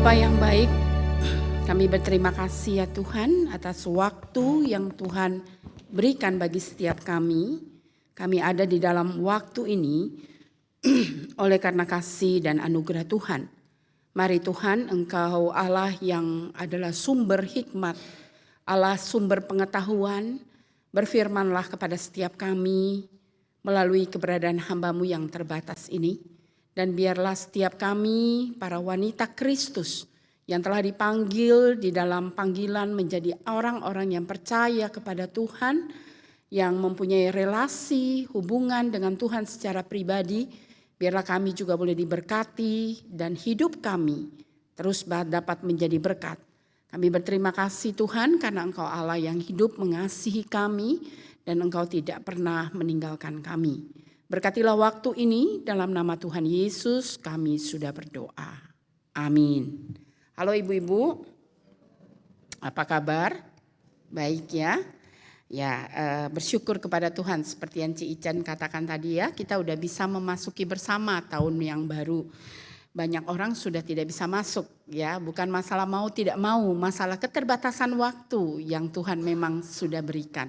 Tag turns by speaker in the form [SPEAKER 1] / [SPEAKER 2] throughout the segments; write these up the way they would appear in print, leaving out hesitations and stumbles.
[SPEAKER 1] Bapa yang baik, kami berterima kasih ya Tuhan atas waktu yang Tuhan berikan bagi setiap kami. Kami ada di dalam waktu ini oleh karena kasih dan anugerah Tuhan. Mari Tuhan, Engkau Allah yang adalah sumber hikmat, Allah sumber pengetahuan, berfirmanlah kepada setiap kami melalui keberadaan hamba-Mu yang terbatas ini. Dan biarlah setiap kami, para wanita Kristus yang telah dipanggil di dalam panggilan menjadi orang-orang yang percaya kepada Tuhan, yang mempunyai relasi, hubungan dengan Tuhan secara pribadi, biarlah kami juga boleh diberkati dan hidup kami terus dapat menjadi berkat. Kami berterima kasih Tuhan karena Engkau Allah yang hidup mengasihi kami dan Engkau tidak pernah meninggalkan kami. Berkatilah waktu ini dalam nama Tuhan Yesus kami sudah berdoa. Amin. Halo ibu-ibu, apa kabar? Baik ya. Ya, bersyukur kepada Tuhan seperti yang Ci Ican katakan tadi ya, kita udah bisa memasuki bersama tahun yang baru. Banyak orang sudah tidak bisa masuk ya, bukan masalah mau tidak mau, masalah keterbatasan waktu yang Tuhan memang sudah berikan.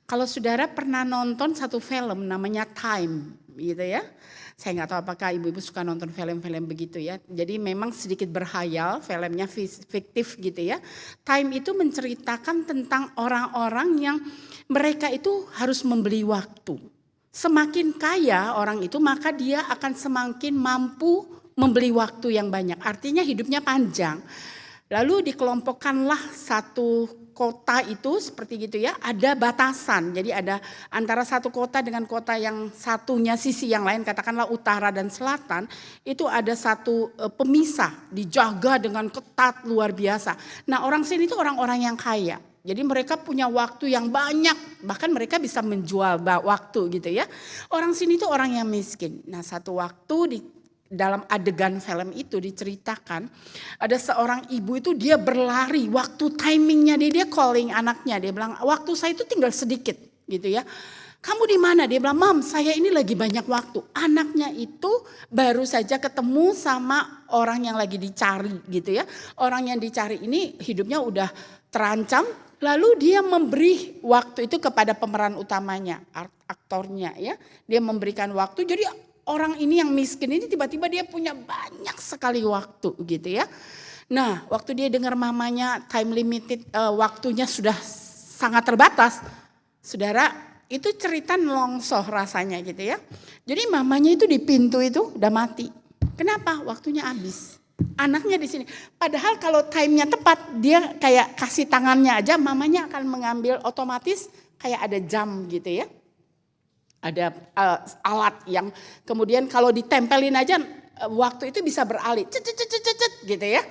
[SPEAKER 1] Kalau saudara pernah nonton satu film namanya Time gitu ya. Saya nggak tahu apakah ibu-ibu suka nonton film-film begitu ya. Jadi memang sedikit berhayal, filmnya fiktif gitu ya. Time itu menceritakan tentang orang-orang yang mereka itu harus membeli waktu. Semakin kaya orang itu maka dia akan semakin mampu membeli waktu yang banyak. Artinya hidupnya panjang. Lalu dikelompokkanlah satu kota itu seperti gitu ya, ada batasan. Jadi ada antara satu kota dengan kota yang satunya sisi yang lain, katakanlah utara dan selatan, itu ada satu pemisah, dijaga dengan ketat luar biasa. Nah orang sini itu orang-orang yang kaya. Jadi mereka punya waktu yang banyak, bahkan mereka bisa menjual waktu gitu ya. Orang sini itu orang yang miskin. Nah satu waktu dalam adegan film itu diceritakan ada seorang ibu itu dia berlari, waktu timingnya dia calling anaknya, dia bilang waktu saya itu tinggal sedikit gitu ya. Kamu di mana? Dia bilang, Mam saya ini lagi banyak waktu. Anaknya itu baru saja ketemu sama orang yang lagi dicari gitu ya. Orang yang dicari ini hidupnya udah terancam, lalu dia memberi waktu itu kepada pemeran utamanya, aktornya ya. Dia memberikan waktu, jadi orang ini yang miskin ini tiba-tiba dia punya banyak sekali waktu gitu ya. Nah waktu dia dengar mamanya time limited, waktunya sudah sangat terbatas. Saudara itu cerita nelongsoh rasanya gitu ya. Jadi mamanya itu di pintu itu udah mati. Kenapa? Waktunya habis. Anaknya di sini. Padahal kalau timenya tepat dia kayak kasih tangannya aja mamanya akan mengambil otomatis kayak ada jam gitu ya. Ada alat yang kemudian kalau ditempelin aja waktu itu bisa beralih, gitu ya.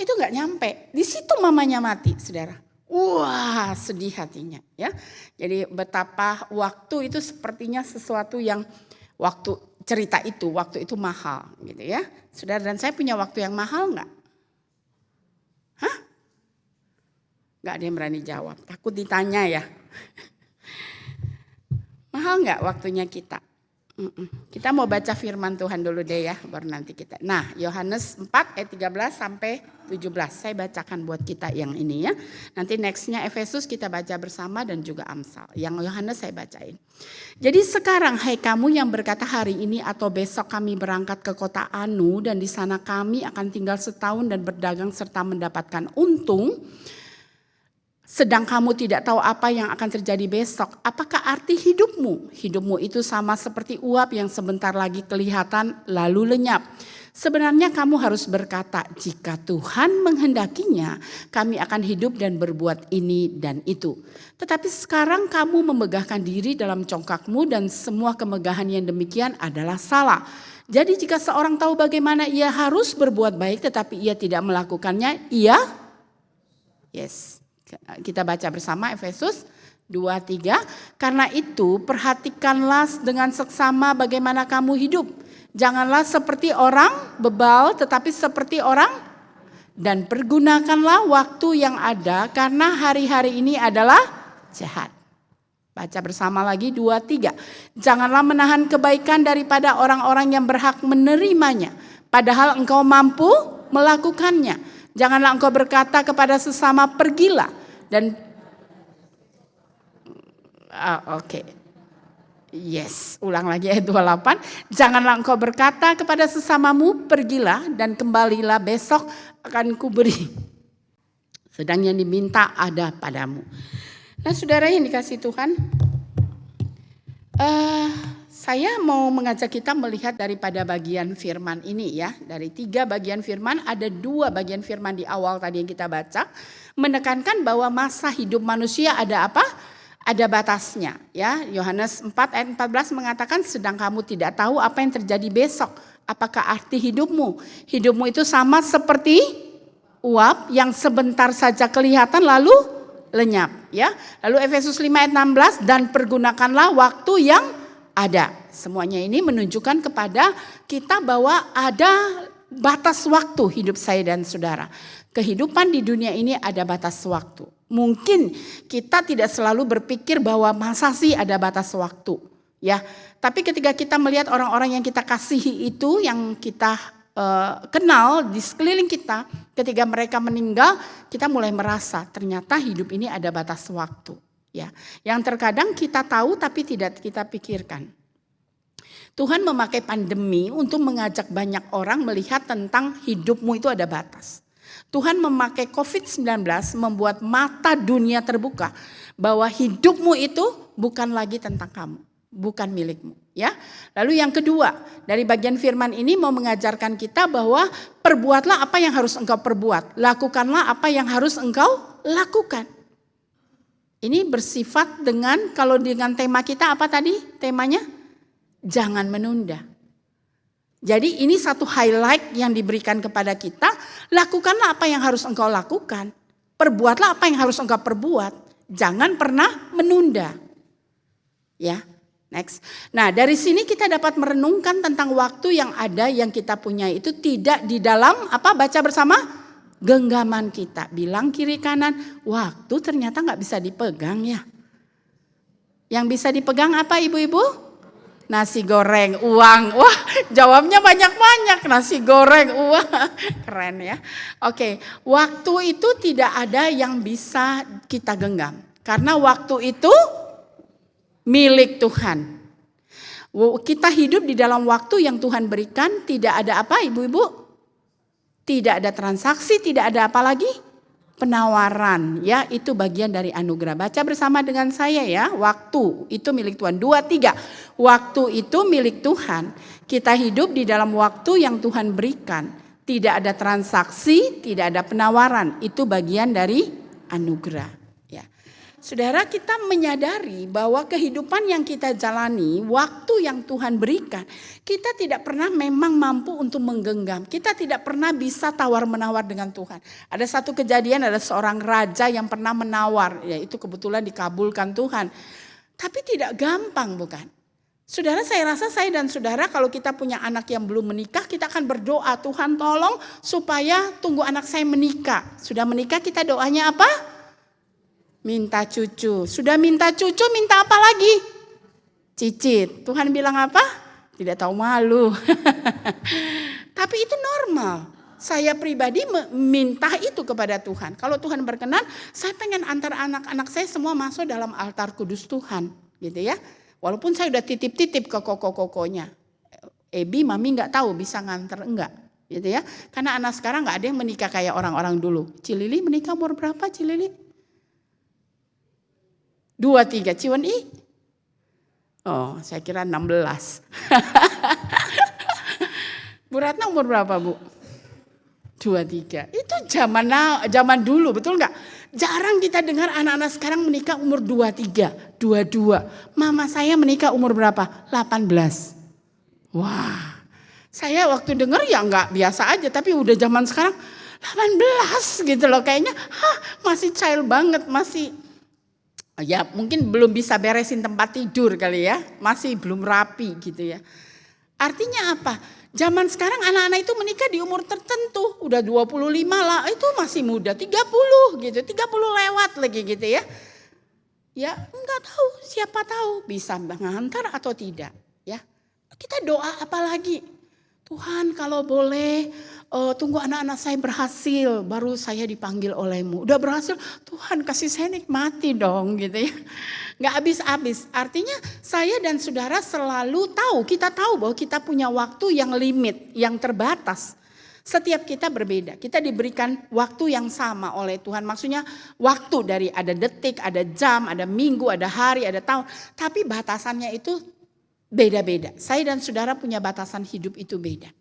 [SPEAKER 1] Itu nggak nyampe. Di situ mamanya mati, saudara. Wah, sedih hatinya, ya. Jadi betapa waktu itu sepertinya sesuatu yang waktu itu mahal, gitu ya. Saudara dan saya punya waktu yang mahal nggak? Hah? Nggak ada yang berani jawab. Takut ditanya ya. Mahal nggak waktunya kita? Kita mau baca firman Tuhan dulu deh ya, baru nanti kita. Nah, Yohanes 4 ayat 13 sampai 17. Saya bacakan buat kita yang ini ya. Nanti nextnya Efesus kita baca bersama dan juga Amsal. Yang Yohanes saya bacain. Jadi sekarang hai kamu yang berkata hari ini atau besok kami berangkat ke kota Anu dan di sana kami akan tinggal setahun dan berdagang serta mendapatkan untung. Sedang kamu tidak tahu apa yang akan terjadi besok. Apakah arti hidupmu? Hidupmu itu sama seperti uap yang sebentar lagi kelihatan lalu lenyap. Sebenarnya kamu harus berkata, jika Tuhan menghendakinya, kami akan hidup dan berbuat ini dan itu. Tetapi sekarang kamu memegahkan diri dalam congkakmu dan semua kemegahan yang demikian adalah salah. Jadi jika seorang tahu bagaimana ia harus berbuat baik tetapi ia tidak melakukannya, kita baca bersama Efesus 2:3. Karena itu perhatikanlah dengan seksama bagaimana kamu hidup. Janganlah seperti orang bebal tetapi seperti orang, dan pergunakanlah waktu yang ada karena hari-hari ini adalah jahat. Baca bersama lagi 2:3. Janganlah menahan kebaikan daripada orang-orang yang berhak menerimanya. Padahal engkau mampu melakukannya. Janganlah engkau berkata kepada sesama pergilah dan oke. Yes, ulang lagi ayat 28. Janganlah engkau berkata kepada sesamamu pergilah dan kembalilah besok akan kuberi. Sedang yang diminta ada padamu. Nah saudara yang dikasih Tuhan, saya mau mengajak kita melihat daripada bagian firman ini ya. Dari 3 bagian firman, ada 2 bagian firman di awal tadi yang kita baca. Menekankan bahwa masa hidup manusia ada apa? Ada batasnya ya. Yohanes 4 ayat 14 mengatakan sedang kamu tidak tahu apa yang terjadi besok. Apakah arti hidupmu? Hidupmu itu sama seperti uap yang sebentar saja kelihatan lalu lenyap ya. Lalu Efesus 5 ayat 16 dan pergunakanlah waktu yang ada. Semuanya ini menunjukkan kepada kita bahwa ada batas waktu hidup saya dan saudara. Kehidupan di dunia ini ada batas waktu. Mungkin kita tidak selalu berpikir bahwa masa sih ada batas waktu ya. Tapi ketika kita melihat orang-orang yang kita kasihi itu, yang kita kenal di sekeliling kita, ketika mereka meninggal, kita mulai merasa ternyata hidup ini ada batas waktu ya. Yang terkadang kita tahu tapi tidak kita pikirkan. Tuhan memakai pandemi untuk mengajak banyak orang melihat tentang hidupmu itu ada batas. Tuhan memakai COVID-19 membuat mata dunia terbuka bahwa hidupmu itu bukan lagi tentang kamu, bukan milikmu, ya. Lalu yang kedua, dari bagian firman ini mau mengajarkan kita bahwa perbuatlah apa yang harus engkau perbuat, lakukanlah apa yang harus engkau lakukan. Ini bersifat dengan, kalau dengan tema kita apa tadi? Temanya jangan menunda. Jadi ini satu highlight yang diberikan kepada kita, lakukanlah apa yang harus engkau lakukan. Perbuatlah apa yang harus engkau perbuat. Jangan pernah menunda. Ya, next. Nah dari sini kita dapat merenungkan tentang waktu yang ada yang kita punya itu tidak di dalam apa, baca bersama, genggaman kita. Bilang kiri kanan, waktu ternyata gak bisa dipegang ya. Yang bisa dipegang apa ibu-ibu? Nasi goreng, uang. Wah, jawabnya banyak-banyak. Nasi goreng, uang. Keren ya. Oke, waktu itu tidak ada yang bisa kita genggam. Karena waktu itu milik Tuhan. Kita hidup di dalam waktu yang Tuhan berikan. Tidak ada apa ibu-ibu? Tidak ada transaksi, tidak ada apa lagi? Penawaran, ya itu bagian dari anugerah. Baca bersama dengan saya ya, waktu itu milik Tuhan. 2, 3, waktu itu milik Tuhan. Kita hidup di dalam waktu yang Tuhan berikan. Tidak ada transaksi, tidak ada penawaran. Itu bagian dari anugerah. Ya. Saudara, kita menyadari bahwa kehidupan yang kita jalani, waktu yang Tuhan berikan, kita tidak pernah memang mampu untuk menggenggam. Kita tidak pernah bisa tawar-menawar dengan Tuhan. Ada satu kejadian, ada seorang raja yang pernah menawar, yaitu kebetulan dikabulkan Tuhan. Tapi tidak gampang bukan? Saudara, saya rasa saya dan saudara kalau kita punya anak yang belum menikah, kita akan berdoa, Tuhan tolong supaya tunggu anak saya menikah. Sudah menikah kita doanya apa? Minta cucu. Sudah minta cucu, minta apa lagi? Cicit. Tuhan bilang apa? Tidak tahu malu. Tapi itu normal. Saya pribadi minta itu kepada Tuhan. Kalau Tuhan berkenan, saya pengen antar anak-anak saya semua masuk dalam altar kudus Tuhan. Gitu ya. Walaupun saya udah titip-titip ke koko-kokonya. Ebi, mami gak tahu bisa nganter enggak. Gitu ya. Karena anak sekarang gak ada yang menikah kayak orang-orang dulu. Cilili menikah umur berapa Cilili? 2, 3, Ciwan I? Oh, saya kira 16. Bu Ratna umur berapa, Bu? 2, 3. Itu zaman dulu, betul nggak? Jarang kita dengar anak-anak sekarang menikah umur 2, 3, 22. Mama saya menikah umur berapa? 18. Wah, saya waktu dengar ya nggak biasa aja, tapi udah zaman sekarang 18 gitu loh. Kayaknya masih child banget, masih... Ya mungkin belum bisa beresin tempat tidur kali ya. Masih belum rapi gitu ya. Artinya apa? Zaman sekarang anak-anak itu menikah di umur tertentu. Udah 25 lah, itu masih muda. 30 gitu, 30 lewat lagi gitu ya. Ya enggak tahu, siapa tahu bisa mengantar atau tidak. Ya, kita doa apa lagi? Tuhan kalau boleh tunggu anak-anak saya berhasil baru saya dipanggil oleh-Mu. Udah berhasil, Tuhan kasih saya nikmati dong gitu ya. Gak habis-habis. Artinya saya dan saudara selalu tahu, kita tahu bahwa kita punya waktu yang limit, yang terbatas. Setiap kita berbeda, kita diberikan waktu yang sama oleh Tuhan. Maksudnya waktu dari ada detik, ada jam, ada minggu, ada hari, ada tahun. Tapi batasannya itu beda-beda. Saya dan saudara punya batasan hidup itu beda.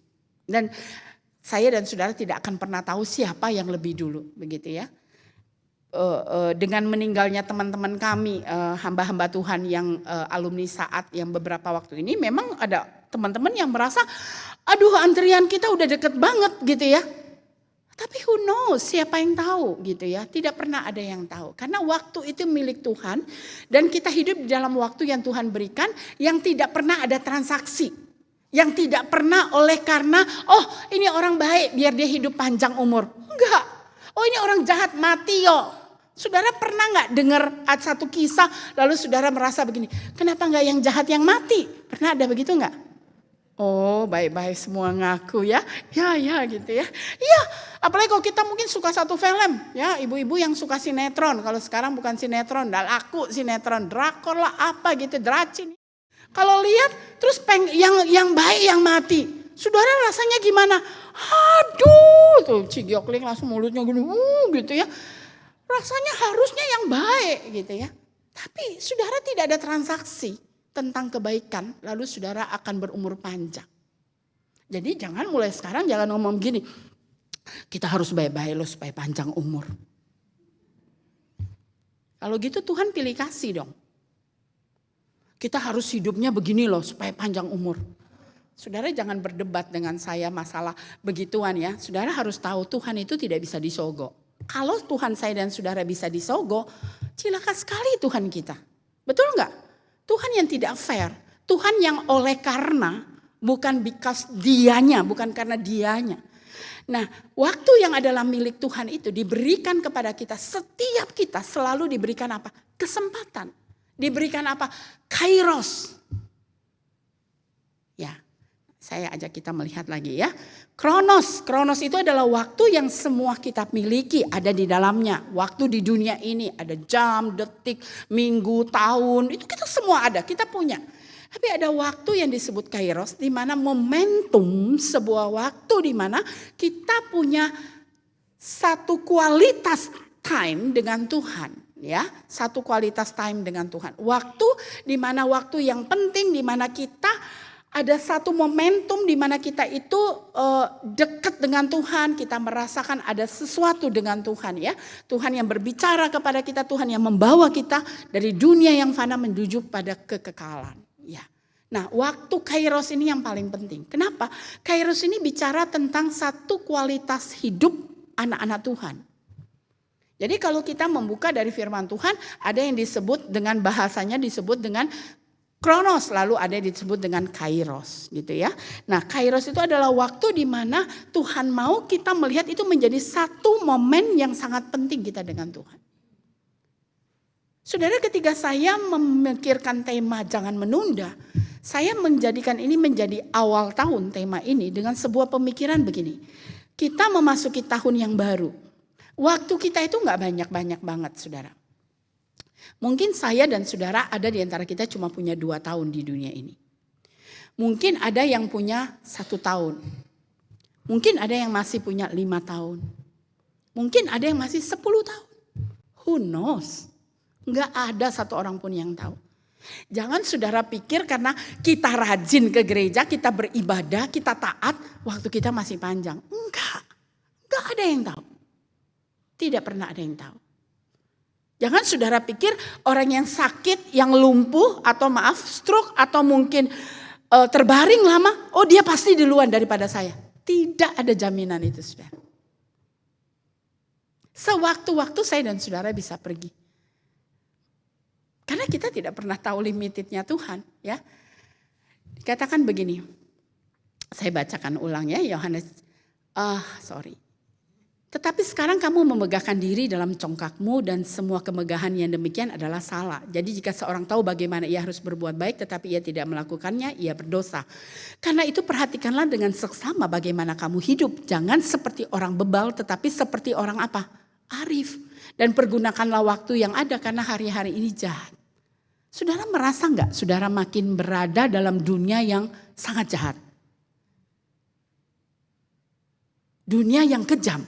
[SPEAKER 1] Dan saya dan saudara tidak akan pernah tahu siapa yang lebih dulu, begitu ya. Dengan meninggalnya teman-teman kami, hamba-hamba Tuhan yang alumni saat yang beberapa waktu ini, memang ada teman-teman yang merasa, aduh antrian kita udah deket banget gitu ya. Tapi who knows, siapa yang tahu gitu ya. Tidak pernah ada yang tahu. Karena waktu itu milik Tuhan dan kita hidup di dalam waktu yang Tuhan berikan yang tidak pernah ada transaksi. Yang tidak pernah oleh karena, oh ini orang baik biar dia hidup panjang umur. Enggak, oh ini orang jahat mati yo. Saudara pernah gak dengar satu kisah lalu saudara merasa begini, kenapa gak yang jahat yang mati? Pernah ada begitu gak? Oh baik-baik semua ngaku ya, ya gitu ya. Iya, apalagi kalau kita mungkin suka satu film ya, ibu-ibu yang suka sinetron. Kalau sekarang bukan sinetron, dah laku sinetron, drakor lah apa gitu, dracin. Kalau lihat terus yang baik yang mati, saudara rasanya gimana? Aduh, tuh Cigiokling langsung mulutnya gini, gitu ya. Rasanya harusnya yang baik gitu ya. Tapi saudara tidak ada transaksi tentang kebaikan, lalu saudara akan berumur panjang. Jadi jangan mulai sekarang jangan ngomong gini, kita harus baik-baik loh supaya panjang umur. Kalau gitu Tuhan pilih kasih dong. Kita harus hidupnya begini loh supaya panjang umur. Saudara jangan berdebat dengan saya masalah begituan ya. Saudara harus tahu Tuhan itu tidak bisa disogok. Kalau Tuhan saya dan saudara bisa disogok, cilaka sekali Tuhan kita. Betul enggak? Tuhan yang tidak fair. Tuhan yang oleh karena, bukan because dianya, bukan karena dianya. Nah, waktu yang adalah milik Tuhan itu diberikan kepada kita, setiap kita selalu diberikan apa? Kesempatan. Diberikan apa? Kairos. Ya, saya ajak kita melihat lagi ya. Kronos itu adalah waktu yang semua kita miliki ada di dalamnya. Waktu di dunia ini ada jam, detik, minggu, tahun, itu kita semua ada, kita punya. Tapi ada waktu yang disebut kairos di mana momentum sebuah waktu di mana kita punya satu kualitas time dengan Tuhan. Ya, satu kualitas time dengan Tuhan. Waktu di mana waktu yang penting di mana kita ada satu momentum di mana kita itu dekat dengan Tuhan, kita merasakan ada sesuatu dengan Tuhan ya. Tuhan yang berbicara kepada kita, Tuhan yang membawa kita dari dunia yang fana menuju pada kekekalan. Ya. Nah, waktu kairos ini yang paling penting. Kenapa? Kairos ini bicara tentang satu kualitas hidup anak-anak Tuhan. Jadi kalau kita membuka dari firman Tuhan, ada yang disebut dengan bahasanya disebut dengan kronos, lalu ada yang disebut dengan kairos gitu ya. Nah, kairos itu adalah waktu di mana Tuhan mau kita melihat itu menjadi satu momen yang sangat penting kita dengan Tuhan. Saudara, ketika saya memikirkan tema jangan menunda, saya menjadikan ini menjadi awal tahun tema ini dengan sebuah pemikiran begini. Kita memasuki tahun yang baru. Waktu kita itu gak banyak-banyak banget saudara. Mungkin saya dan saudara ada di antara kita cuma punya 2 tahun di dunia ini. Mungkin ada yang punya 1 tahun. Mungkin ada yang masih punya 5 tahun. Mungkin ada yang masih 10 tahun. Who knows? Gak ada satu orang pun yang tahu. Jangan saudara pikir karena kita rajin ke gereja, kita beribadah, kita taat, waktu kita masih panjang. Enggak ada yang tahu. Tidak pernah ada yang tahu. Jangan saudara pikir orang yang sakit, yang lumpuh atau maaf stroke atau mungkin terbaring lama, oh dia pasti duluan daripada saya. Tidak ada jaminan itu saudara. Sewaktu-waktu saya dan saudara bisa pergi. Karena kita tidak pernah tahu limitednya Tuhan. Ya, dikatakan begini, saya bacakan ulang ya Yohanes, Tetapi sekarang kamu memegahkan diri dalam congkakmu dan semua kemegahan yang demikian adalah salah. Jadi jika seorang tahu bagaimana ia harus berbuat baik tetapi ia tidak melakukannya, ia berdosa. Karena itu perhatikanlah dengan seksama bagaimana kamu hidup. Jangan seperti orang bebal tetapi seperti orang apa? Arif. Dan pergunakanlah waktu yang ada karena hari-hari ini jahat. Saudara merasa enggak saudara makin berada dalam dunia yang sangat jahat? Dunia yang kejam.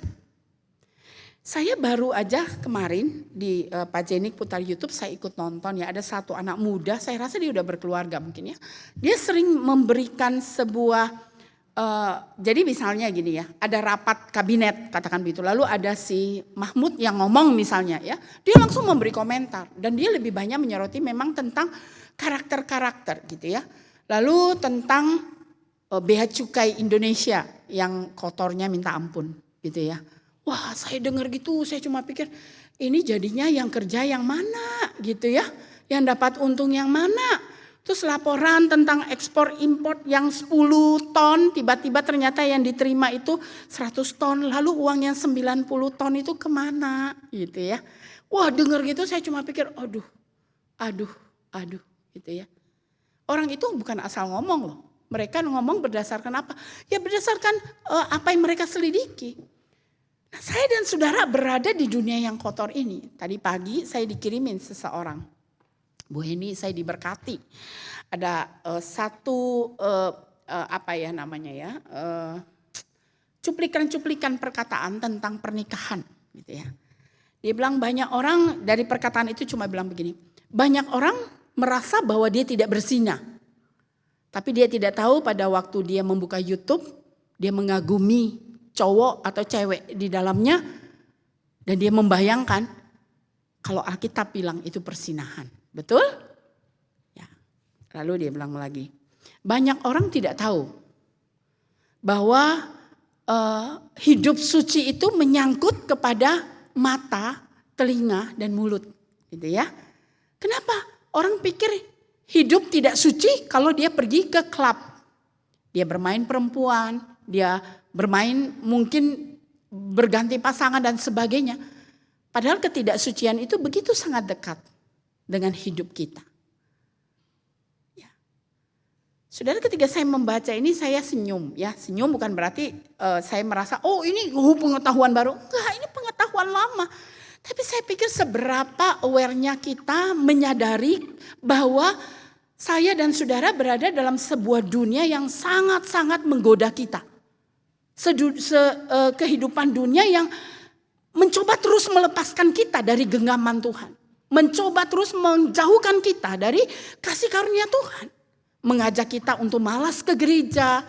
[SPEAKER 1] Saya baru aja kemarin di Pak Jenik putar YouTube, saya ikut nonton ya. Ada satu anak muda, saya rasa dia udah berkeluarga mungkin ya. Dia sering memberikan sebuah, jadi misalnya gini ya, ada rapat kabinet katakan begitu. Lalu ada si Mahmud yang ngomong misalnya ya. Dia langsung memberi komentar dan dia lebih banyak menyoroti memang tentang karakter-karakter gitu ya. Lalu tentang bea cukai Indonesia yang kotornya minta ampun gitu ya. Wah, saya dengar gitu, saya cuma pikir ini jadinya yang kerja yang mana gitu ya. Yang dapat untung yang mana. Terus laporan tentang ekspor impor yang 10 ton, tiba-tiba ternyata yang diterima itu 100 ton. Lalu uang yang 90 ton itu kemana gitu ya. Wah, dengar gitu saya cuma pikir aduh gitu ya. Orang itu bukan asal ngomong loh. Mereka ngomong berdasarkan apa? Ya berdasarkan apa yang mereka selidiki. Nah, saya dan saudara berada di dunia yang kotor ini. Tadi pagi saya dikirimin seseorang. Bu Heni, saya diberkati. Ada satu cuplikan-cuplikan perkataan tentang pernikahan gitu ya. Dia bilang banyak orang dari perkataan itu cuma bilang begini. Banyak orang merasa bahwa dia tidak berzina. Tapi dia tidak tahu pada waktu dia membuka YouTube, dia mengagumi cowok atau cewek di dalamnya dan dia membayangkan kalau Alkitab bilang itu persinahan. Betul? Ya. Lalu dia bilang lagi, banyak orang tidak tahu bahwa hidup suci itu menyangkut kepada mata, telinga dan mulut, gitu ya. Kenapa? Orang pikir hidup tidak suci kalau dia pergi ke klub. Dia bermain perempuan, dia bermain mungkin berganti pasangan dan sebagainya. Padahal ketidaksucian itu begitu sangat dekat dengan hidup kita. Ya. Saudara, ketika saya membaca ini saya senyum. Ya, senyum bukan berarti saya merasa ini pengetahuan baru. Enggak, ini pengetahuan lama. Tapi saya pikir seberapa awarenya kita menyadari bahwa saya dan saudara berada dalam sebuah dunia yang sangat-sangat menggoda kita. Kehidupan dunia yang mencoba terus melepaskan kita dari genggaman Tuhan. Mencoba terus menjauhkan kita dari kasih karunia Tuhan. Mengajak kita untuk malas ke gereja.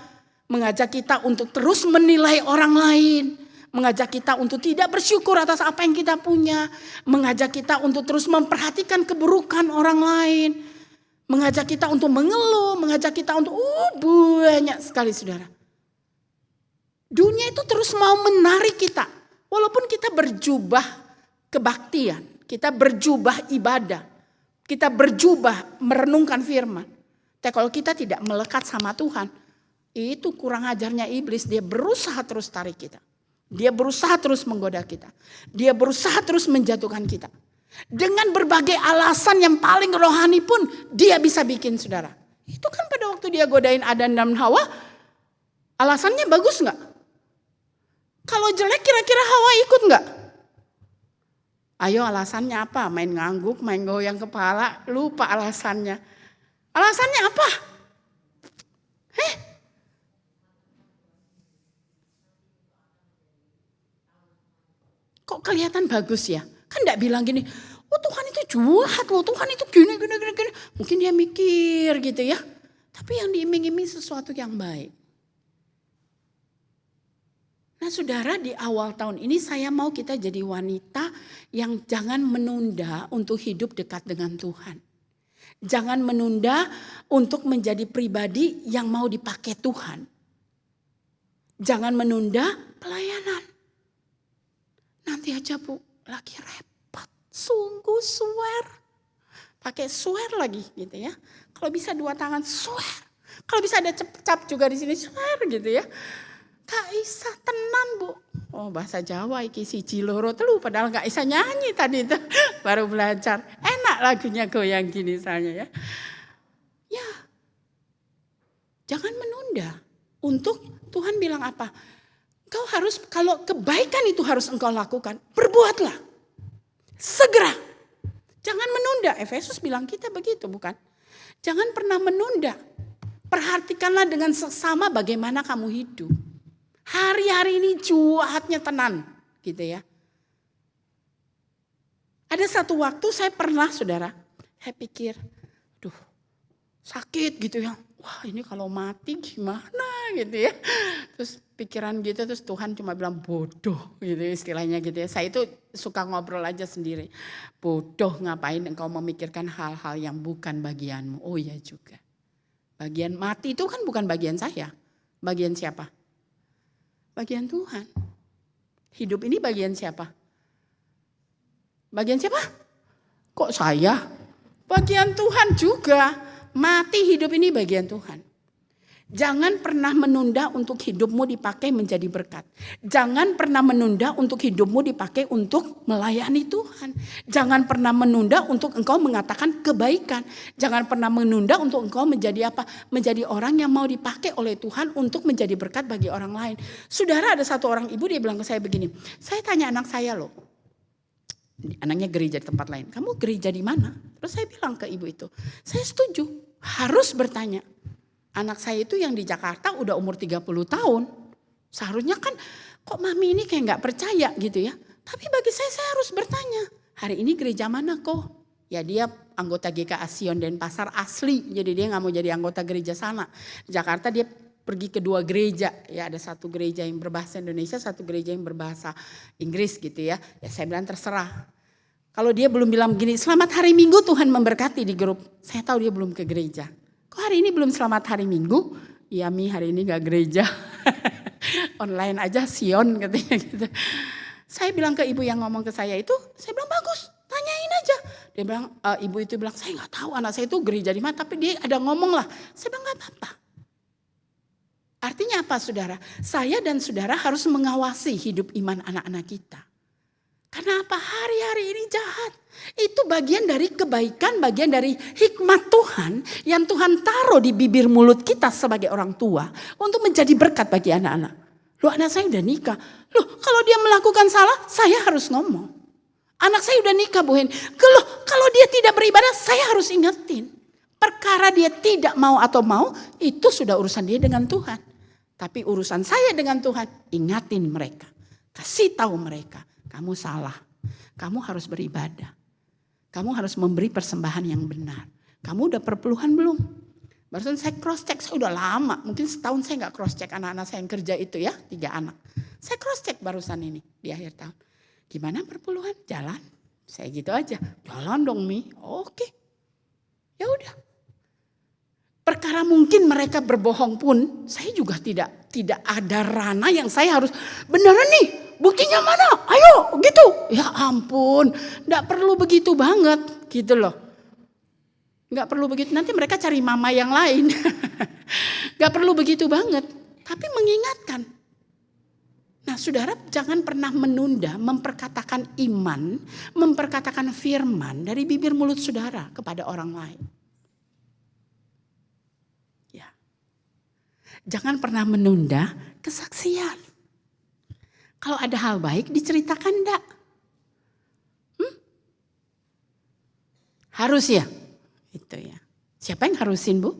[SPEAKER 1] Mengajak kita untuk terus menilai orang lain. Mengajak kita untuk tidak bersyukur atas apa yang kita punya. Mengajak kita untuk terus memperhatikan keburukan orang lain. Mengajak kita untuk mengeluh. Mengajak kita untuk banyak sekali saudara. Dunia itu terus mau menarik kita. Walaupun kita berjubah kebaktian. Kita berjubah ibadah. Kita berjubah merenungkan firman. Tapi kalau kita tidak melekat sama Tuhan. Itu kurang ajarnya iblis. Dia berusaha terus tarik kita. Dia berusaha terus menggoda kita. Dia berusaha terus menjatuhkan kita. Dengan berbagai alasan yang paling rohani pun dia bisa bikin saudara. Itu kan pada waktu dia godain Adam dan Hawa. Alasannya bagus gak? Kalau jelek kira-kira Hawa ikut gak? Ayo alasannya apa? Main ngangguk, main goyang kepala, lupa alasannya. Alasannya apa? Kok kelihatan bagus ya? Kan gak bilang gini, Tuhan itu jahat loh, Tuhan itu gini. Mungkin dia mikir gitu ya. Tapi yang diiming-iming sesuatu yang baik. Nah saudara, di awal tahun ini saya mau kita jadi wanita yang jangan menunda untuk hidup dekat dengan Tuhan. Jangan menunda untuk menjadi pribadi yang mau dipakai Tuhan. Jangan menunda pelayanan. Nanti aja Bu, lagi repot. Sungguh swear. Pakai swear lagi gitu ya. Kalau bisa 2 tangan swear. Kalau bisa ada cap juga di sini swear gitu ya. Kak Isa tenan Bu. Oh bahasa Jawa iki siji loro telu padahal Kak Isa nyanyi tadi itu baru belajar. Enak lagunya goyang gini misalnya ya. Ya. Jangan menunda. Untuk Tuhan bilang apa? Engkau harus, kalau kebaikan itu harus engkau lakukan, berbuatlah. Segera. Jangan menunda. Efesus bilang kita begitu bukan? Jangan pernah menunda. Perhatikanlah dengan seksama bagaimana kamu hidup. Hari-hari ini juahatnya tenan gitu ya. Ada satu waktu saya pernah saudara, saya pikir, aduh sakit gitu ya. Wah ini kalau mati gimana gitu ya. Terus pikiran gitu, terus Tuhan cuma bilang bodoh gitu istilahnya gitu ya. Saya itu suka ngobrol aja sendiri. Bodoh ngapain engkau memikirkan hal-hal yang bukan bagianmu. Oh iya juga. Bagian mati itu kan bukan bagian saya. Bagian siapa? Bagian Tuhan. Hidup ini bagian siapa? Bagian siapa? Kok saya? Bagian Tuhan juga. Mati hidup ini bagian Tuhan. Jangan pernah menunda untuk hidupmu dipakai menjadi berkat. Jangan pernah menunda untuk hidupmu dipakai untuk melayani Tuhan. Jangan pernah menunda untuk engkau mengatakan kebaikan. Jangan pernah menunda untuk engkau menjadi apa? Menjadi orang yang mau dipakai oleh Tuhan untuk menjadi berkat bagi orang lain. Saudara, ada satu orang ibu, dia bilang ke saya begini. Saya tanya anak saya loh. Anaknya gereja di tempat lain. Kamu gereja di mana? Terus saya bilang ke ibu itu. Saya setuju. Harus bertanya. Anak saya itu yang di Jakarta udah umur 30 tahun. Seharusnya kan kok mami ini kayak gak percaya gitu ya. Tapi bagi saya harus bertanya. Hari ini gereja mana kok? Ya dia anggota GKA Sion Denpasar asli. Jadi dia gak mau jadi anggota gereja sana. Di Jakarta dia pergi ke 2 gereja. Ya ada satu gereja yang berbahasa Indonesia, satu gereja yang berbahasa Inggris gitu ya. Ya saya bilang terserah. Kalau dia belum bilang begini, selamat hari Minggu Tuhan memberkati di grup. Saya tahu dia belum ke gereja. Kok hari ini belum selamat hari Minggu? Iya Mi hari ini gak gereja. Online aja Sion katanya gitu. Saya bilang ke ibu yang ngomong ke saya itu, saya bilang bagus, tanyain aja. Dia bilang, ibu itu bilang saya gak tahu anak saya itu gereja di mana. Tapi dia ada ngomong lah. Saya bilang gak apa-apa. Artinya apa saudara? Saya dan saudara harus mengawasi hidup iman anak-anak kita. Karena apa? Hari-hari ini jahat. Itu bagian dari kebaikan, bagian dari hikmat Tuhan yang Tuhan taruh di bibir mulut kita sebagai orang tua untuk menjadi berkat bagi anak-anak. Loh anak saya udah nikah. Loh kalau dia melakukan salah, saya harus ngomong. Anak saya udah nikah Bu Hen. Loh kalau dia tidak beribadah, saya harus ingetin. Perkara dia tidak mau atau mau, itu sudah urusan dia dengan Tuhan. Tapi urusan saya dengan Tuhan, ingatin mereka. Kasih tahu mereka. Kamu salah, kamu harus beribadah. Kamu harus memberi persembahan yang benar. Kamu udah perpuluhan belum? Barusan saya cross check, saya udah lama. Mungkin setahun saya gak cross check anak-anak saya yang kerja itu ya, 3 anak. Saya cross check barusan ini di akhir tahun. Gimana perpuluhan? Jalan. Saya gitu aja, jalan dong Mi. Oke, ya udah. Perkara mungkin mereka berbohong pun, saya juga tidak ada ranah yang saya harus beneran nih. Buktinya mana? Ayo gitu. Ya ampun, gak perlu begitu banget gitu loh. Gak perlu begitu, nanti mereka cari mama yang lain. Gak perlu begitu banget, tapi mengingatkan. Nah saudara jangan pernah menunda memperkatakan iman, memperkatakan firman dari bibir mulut saudara kepada orang lain. Ya. Jangan pernah menunda kesaksian. Kalau ada hal baik diceritakan enggak? Harus ya? Itu ya. Siapa yang harusin Bu?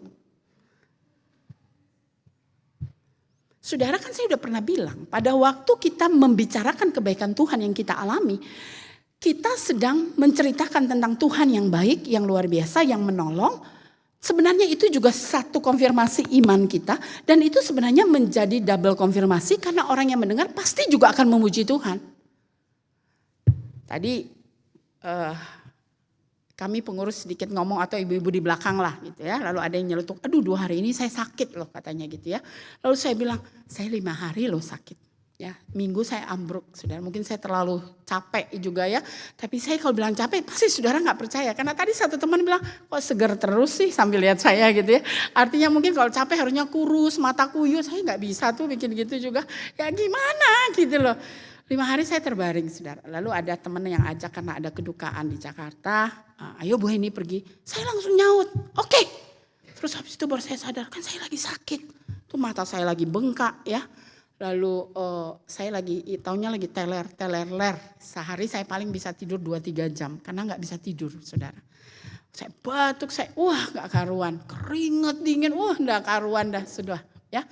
[SPEAKER 1] Saudara kan saya udah pernah bilang, pada waktu kita membicarakan kebaikan Tuhan yang kita alami, kita sedang menceritakan tentang Tuhan yang baik, yang luar biasa, yang menolong. Sebenarnya itu juga satu konfirmasi iman kita dan itu sebenarnya menjadi double konfirmasi karena orang yang mendengar pasti juga akan memuji Tuhan. Tadi kami pengurus sedikit ngomong atau ibu-ibu di belakang lah gitu ya. Lalu ada yang nyeletuk, aduh 2 hari ini saya sakit loh katanya gitu ya. Lalu saya bilang, saya 5 hari loh sakit. Ya, minggu saya ambruk, saudara. Mungkin saya terlalu capek juga ya. Tapi saya kalau bilang capek, pasti saudara nggak percaya. Karena tadi satu teman bilang, kok seger terus sih sambil lihat saya gitu ya. Artinya mungkin kalau capek harusnya kurus, mata kuyup. Saya nggak bisa tuh bikin gitu juga. Ya gimana gitu loh. 5 hari saya terbaring, saudara. Lalu ada teman yang ajak karena ada kedukaan di Jakarta. Ayo Bu Heni pergi. Saya langsung nyaut, oke. Terus habis itu baru saya sadar, kan saya lagi sakit. Tuh mata saya lagi bengkak ya. Lalu saya taunya lagi teler. Sehari saya paling bisa tidur 2-3 jam. Karena gak bisa tidur, saudara. Saya batuk, gak karuan. Keringet dingin, gak karuan dah, sudah ya.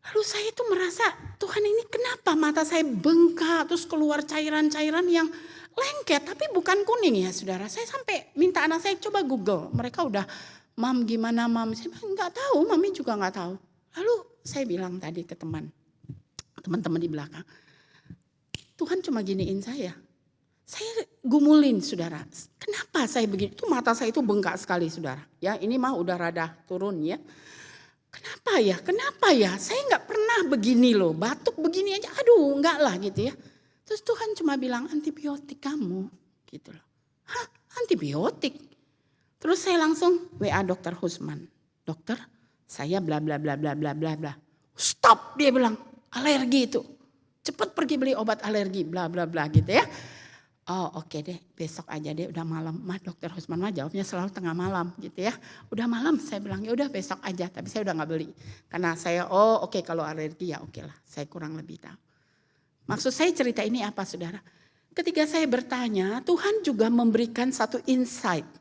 [SPEAKER 1] Lalu saya itu merasa, Tuhan ini kenapa mata saya bengkak. Terus keluar cairan-cairan yang lengket. Tapi bukan kuning ya, saudara. Saya sampai minta anak saya coba Google. Mereka udah, Mam gimana Mam? Saya bilang gak tahu, Mami juga gak tahu. Lalu saya bilang tadi ke teman-teman di belakang, Tuhan cuma giniin saya. Saya gumulin, saudara. Kenapa saya begini? Itu mata saya itu bengkak sekali, saudara. Ya, ini mah udah rada turun ya. Kenapa ya? Saya nggak pernah begini loh, batuk begini aja. Aduh, enggak lah gitu ya. Terus Tuhan cuma bilang antibiotik kamu, gitu loh. Hah, antibiotik? Terus saya langsung WA Dokter Husman. Dokter, saya bla bla bla bla bla bla bla. Stop, dia bilang. Alergi itu, cepat pergi beli obat alergi, bla bla bla gitu ya. Oh oke deh, besok aja deh, udah malam. Dokter Husman mah jawabnya selalu tengah malam gitu ya. Udah malam, saya bilang ya udah besok aja, tapi saya udah nggak beli. Karena saya oke, kalau alergi ya oke lah, saya kurang lebih tahu. Maksud saya cerita ini apa, saudara? Ketika saya bertanya, Tuhan juga memberikan satu insight.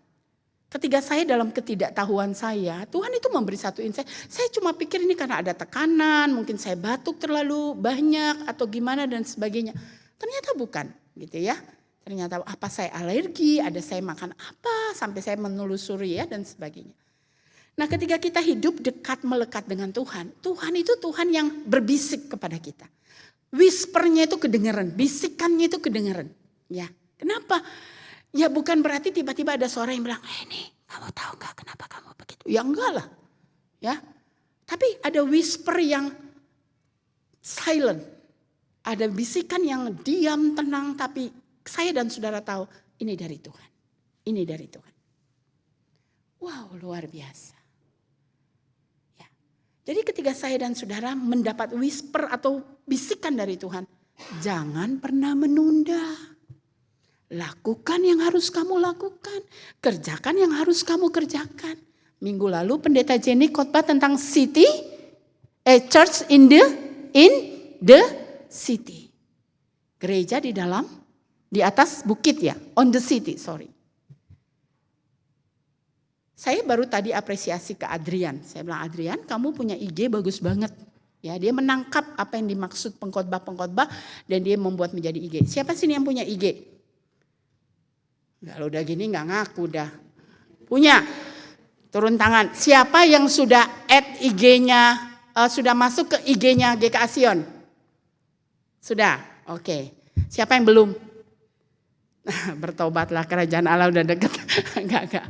[SPEAKER 1] Ketika saya dalam ketidaktahuan saya, Tuhan itu memberi satu insight. Saya cuma pikir ini karena ada tekanan, mungkin saya batuk terlalu banyak atau gimana dan sebagainya. Ternyata bukan gitu ya. Ternyata apa saya alergi, ada saya makan apa, sampai saya menelusuri ya dan sebagainya. Nah ketika kita hidup dekat melekat dengan Tuhan, Tuhan itu Tuhan yang berbisik kepada kita. Whispernya itu kedengaran, bisikannya itu kedengaran. Ya, kenapa? Ya bukan berarti tiba-tiba ada suara yang bilang, ini kamu tahu gak kenapa kamu begitu? Ya enggak lah. Ya, tapi ada whisper yang silent. Ada bisikan yang diam, tenang, tapi saya dan saudara tahu ini dari Tuhan. Ini dari Tuhan. Wow, luar biasa. Ya. Jadi ketika saya dan saudara mendapat whisper atau bisikan dari Tuhan, jangan pernah menunda. Lakukan yang harus kamu lakukan. Kerjakan yang harus kamu kerjakan. Minggu lalu pendeta Jenny khotbah tentang church in the city. Gereja di atas bukit ya, on the city, sorry. Saya baru tadi apresiasi ke Adrian. Saya bilang, Adrian kamu punya IG bagus banget. Ya, dia menangkap apa yang dimaksud pengkhotbah dan dia membuat menjadi IG. Siapa sih yang punya IG? Kalau udah gini gak ngaku dah. Punya, turun tangan. Siapa yang sudah add IG-nya, sudah masuk ke IG-nya GKA Sion? Sudah, oke. Siapa yang belum? Bertobatlah, kerajaan Allah udah dekat. Enggak.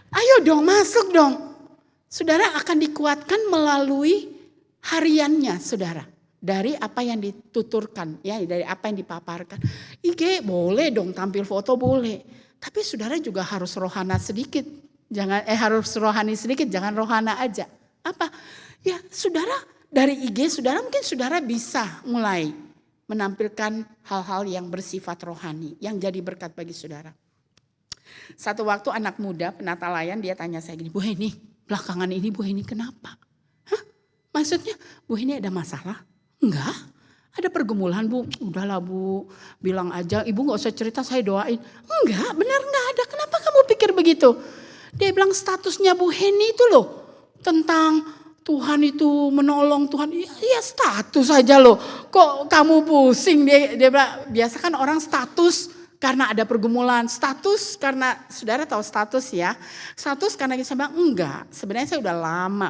[SPEAKER 1] Ayo dong, masuk dong. Saudara akan dikuatkan melalui hariannya, saudara. Dari apa yang dituturkan, ya, dari apa yang dipaparkan. IG boleh dong, tampil foto boleh. Tapi saudara juga harus rohana sedikit. Harus rohani sedikit, jangan rohana aja. Apa? Ya, saudara dari IG saudara mungkin saudara bisa mulai menampilkan hal-hal yang bersifat rohani, yang jadi berkat bagi saudara. Satu waktu anak muda penata layan dia tanya saya gini, Bu Heni, belakangan ini Bu Heni kenapa? Hah? Maksudnya Bu Heni ada masalah? Enggak, ada pergumulan Bu. Udahlah Bu, bilang aja, Ibu gak usah cerita, saya doain. Enggak, benar gak ada. Kenapa kamu pikir begitu? Dia bilang statusnya Bu Heni itu loh, tentang Tuhan itu menolong Tuhan. Ya status aja loh, kok kamu pusing? Dia bilang, biasa kan orang status karena ada pergumulan, status karena saudara tahu status ya, status karena saya bilang enggak, sebenarnya saya udah lama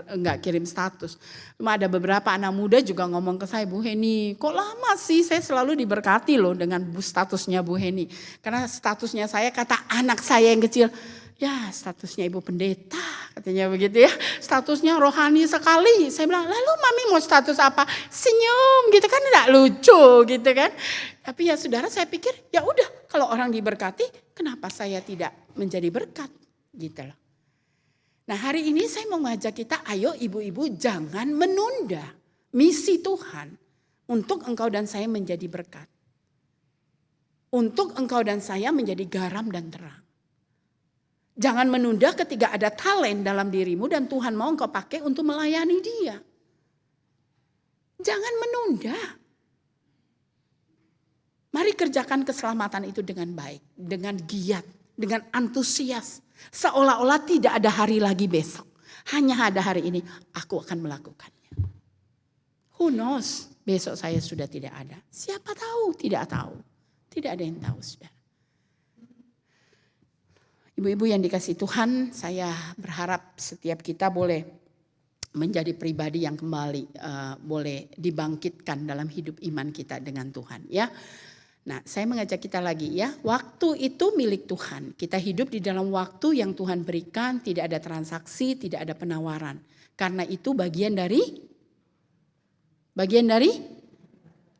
[SPEAKER 1] enggak kirim status. Cuma ada beberapa anak muda juga ngomong ke saya, Bu Heni kok lama sih, saya selalu diberkati loh dengan statusnya Bu Heni. Karena statusnya saya kata anak saya yang kecil, Ya statusnya ibu pendeta katanya begitu ya. Statusnya rohani sekali. Saya bilang lalu mami mau status apa? Senyum gitu kan, tidak lucu gitu kan. Tapi ya saudara saya pikir ya udah kalau orang diberkati kenapa saya tidak menjadi berkat gitu loh. Nah hari ini saya mau ngajak kita ayo ibu-ibu jangan menunda misi Tuhan untuk engkau dan saya menjadi berkat. Untuk engkau dan saya menjadi garam dan terang. Jangan menunda ketika ada talent dalam dirimu dan Tuhan mau engkau pakai untuk melayani dia. Jangan menunda. Mari kerjakan keselamatan itu dengan baik, dengan giat, dengan antusias. Seolah-olah tidak ada hari lagi besok. Hanya ada hari ini, aku akan melakukannya. Who knows, besok saya sudah tidak ada. Siapa tahu, tidak tahu. Tidak ada yang tahu, saudara. Ibu-ibu yang dikasih Tuhan, saya berharap setiap kita boleh menjadi pribadi yang kembali boleh dibangkitkan dalam hidup iman kita dengan Tuhan ya. Nah, saya mengajak kita lagi ya, waktu itu milik Tuhan. Kita hidup di dalam waktu yang Tuhan berikan, tidak ada transaksi, tidak ada penawaran. Karena itu bagian dari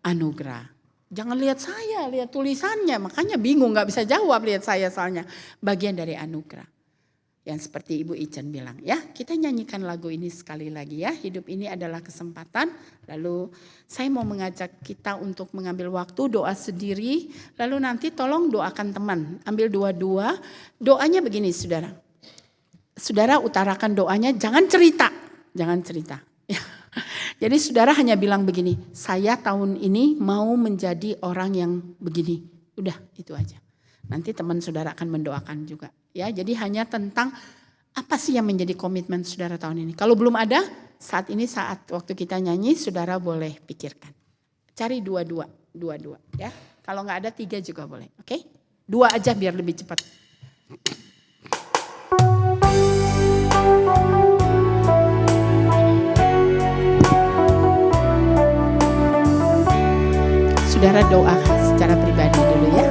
[SPEAKER 1] anugerah. Jangan lihat saya, lihat tulisannya. Makanya bingung gak bisa jawab lihat saya soalnya. Bagian dari anugerah. Yang seperti Ibu Ichen bilang ya. Kita nyanyikan lagu ini sekali lagi ya. Hidup ini adalah kesempatan. Lalu saya mau mengajak kita untuk mengambil waktu doa sendiri. Lalu nanti tolong doakan teman. Ambil dua-dua. Doanya begini saudara. Saudara utarakan doanya jangan cerita. Jangan cerita. Jadi saudara hanya bilang begini, saya tahun ini mau menjadi orang yang begini. Udah itu aja. Nanti teman saudara akan mendoakan juga. Ya, jadi hanya tentang apa sih yang menjadi komitmen saudara tahun ini. Kalau belum ada, saat ini saat waktu kita nyanyi saudara boleh pikirkan. Cari dua-dua ya. Kalau nggak ada 3 juga boleh. Oke? 2 aja biar lebih cepat. Saudara doa secara pribadi dulu ya.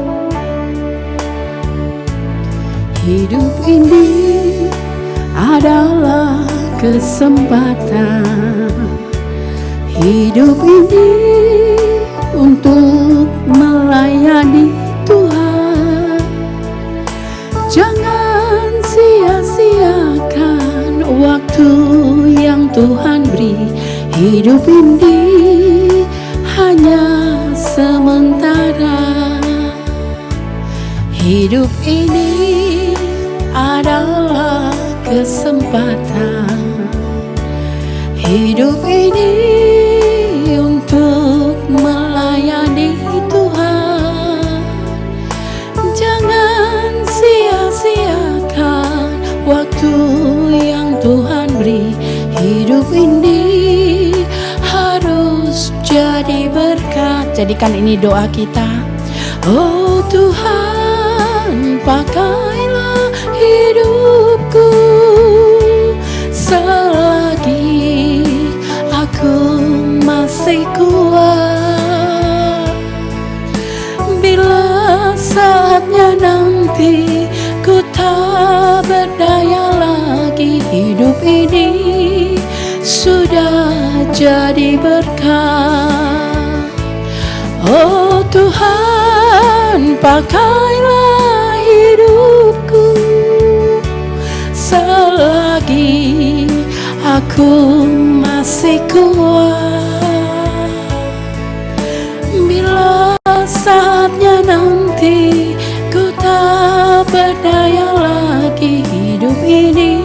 [SPEAKER 1] Hidup ini adalah kesempatan. Hidup ini untuk melayani Tuhan. Jangan sia-siakan waktu yang Tuhan beri. Hidup ini hanya sementara. Hidup ini adalah kesempatan. Hidup ini untuk melayani Tuhan. Jangan sia-siakan waktu yang Tuhan beri. Hidup ini harus jadi berkat. Jadikan ini doa kita. Oh Tuhan, pakailah hidupku selagi aku masih kuat. Bila saatnya nanti ku tak berdaya lagi, hidup ini sudah jadi berkat. Oh Tuhan, pakailah hidupku selagi aku masih kuat. Bila saatnya nanti ku tak berdaya lagi, hidup ini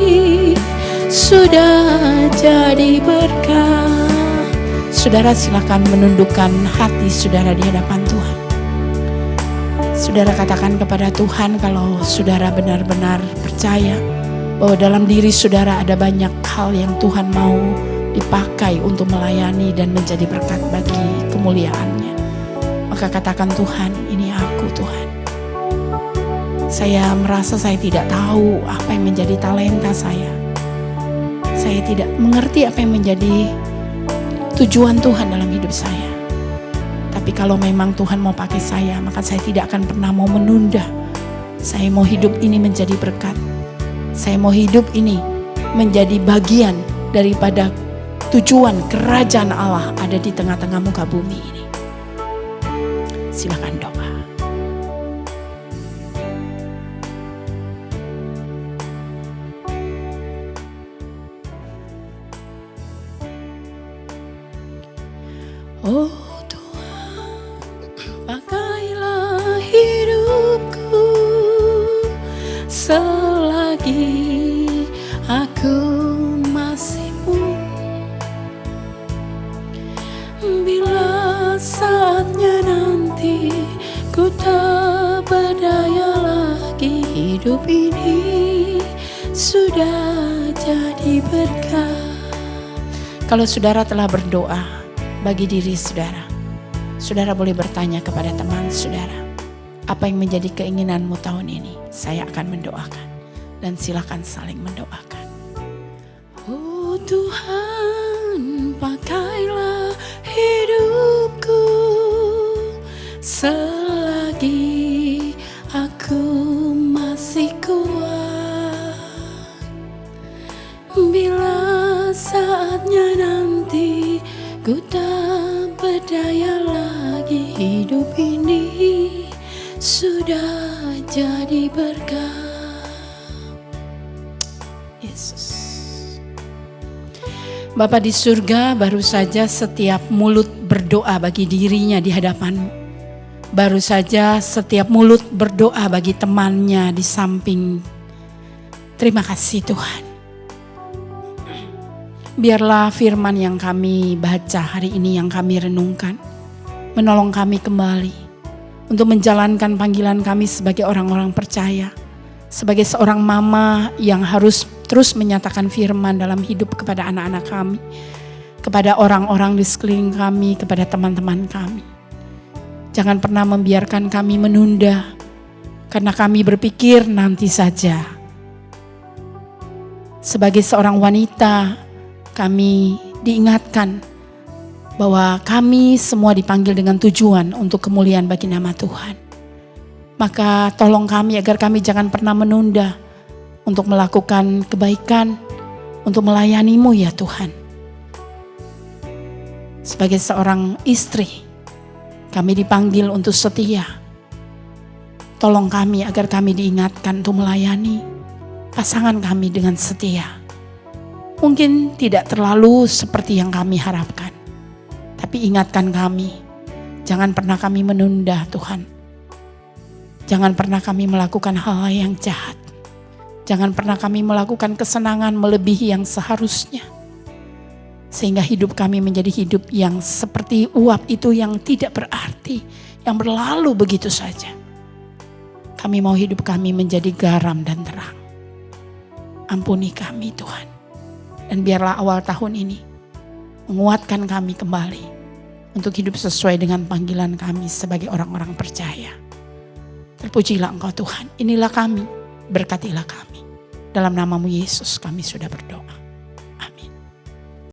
[SPEAKER 1] sudah jadi berkat. Saudara silakan menundukkan hati saudara di hadapan Tuhan. Saudara katakan kepada Tuhan kalau saudara benar-benar percaya bahwa dalam diri saudara ada banyak hal yang Tuhan mau dipakai untuk melayani dan menjadi berkat bagi kemuliaan-Nya. Maka katakan, Tuhan, ini aku Tuhan. Saya merasa saya tidak tahu apa yang menjadi talenta saya. Saya tidak mengerti apa yang menjadi tujuan Tuhan dalam hidup saya. Tapi kalau memang Tuhan mau pakai saya, maka saya tidak akan pernah mau menunda. Saya mau hidup ini menjadi berkat. Saya mau hidup ini menjadi bagian daripada tujuan kerajaan Allah ada di tengah-tengah muka bumi ini. Silakan doa. Oh Tuhan, pakailah hidupku selagi aku masihmu. Bila saatnya nanti ku tak berdaya lagi, hidup ini sudah jadi berkah. Kalau saudara telah berdoa bagi diri saudara, saudara boleh bertanya kepada teman saudara, apa yang menjadi keinginanmu tahun ini? Saya akan mendoakan, dan silakan saling mendoakan. Oh Tuhan, pakailah hidupku selagi aku masih kuat. Bila saatnya nanti ku tak berdaya lagi, hidup ini sudah jadi berkah. Yesus. Bapa di surga, baru saja setiap mulut berdoa bagi dirinya di hadapan-Mu. Baru saja setiap mulut berdoa bagi temannya di samping. Terima kasih Tuhan. Biarlah firman yang kami baca hari ini, yang kami renungkan, menolong kami kembali untuk menjalankan panggilan kami sebagai orang-orang percaya, sebagai seorang mama yang harus terus menyatakan firman dalam hidup kepada anak-anak kami, kepada orang-orang di sekeliling kami, kepada teman-teman kami. Jangan pernah membiarkan kami menunda, karena kami berpikir nanti saja. Sebagai seorang wanita, kami diingatkan bahwa kami semua dipanggil dengan tujuan untuk kemuliaan bagi nama Tuhan. Maka tolong kami agar kami jangan pernah menunda untuk melakukan kebaikan, untuk melayani-Mu ya Tuhan. Sebagai seorang istri, kami dipanggil untuk setia. Tolong kami agar kami diingatkan untuk melayani pasangan kami dengan setia. Mungkin tidak terlalu seperti yang kami harapkan, tapi ingatkan kami, jangan pernah kami menunda Tuhan. Jangan pernah kami melakukan hal yang jahat. Jangan pernah kami melakukan kesenangan melebihi yang seharusnya. Sehingga hidup kami menjadi hidup yang seperti uap itu yang tidak berarti, yang berlalu begitu saja. Kami mau hidup kami menjadi garam dan terang. Ampuni kami Tuhan. Dan biarlah awal tahun ini menguatkan kami kembali untuk hidup sesuai dengan panggilan kami sebagai orang-orang percaya. Terpujilah Engkau Tuhan. Inilah kami, berkatilah kami. Dalam nama-Mu Yesus kami sudah berdoa.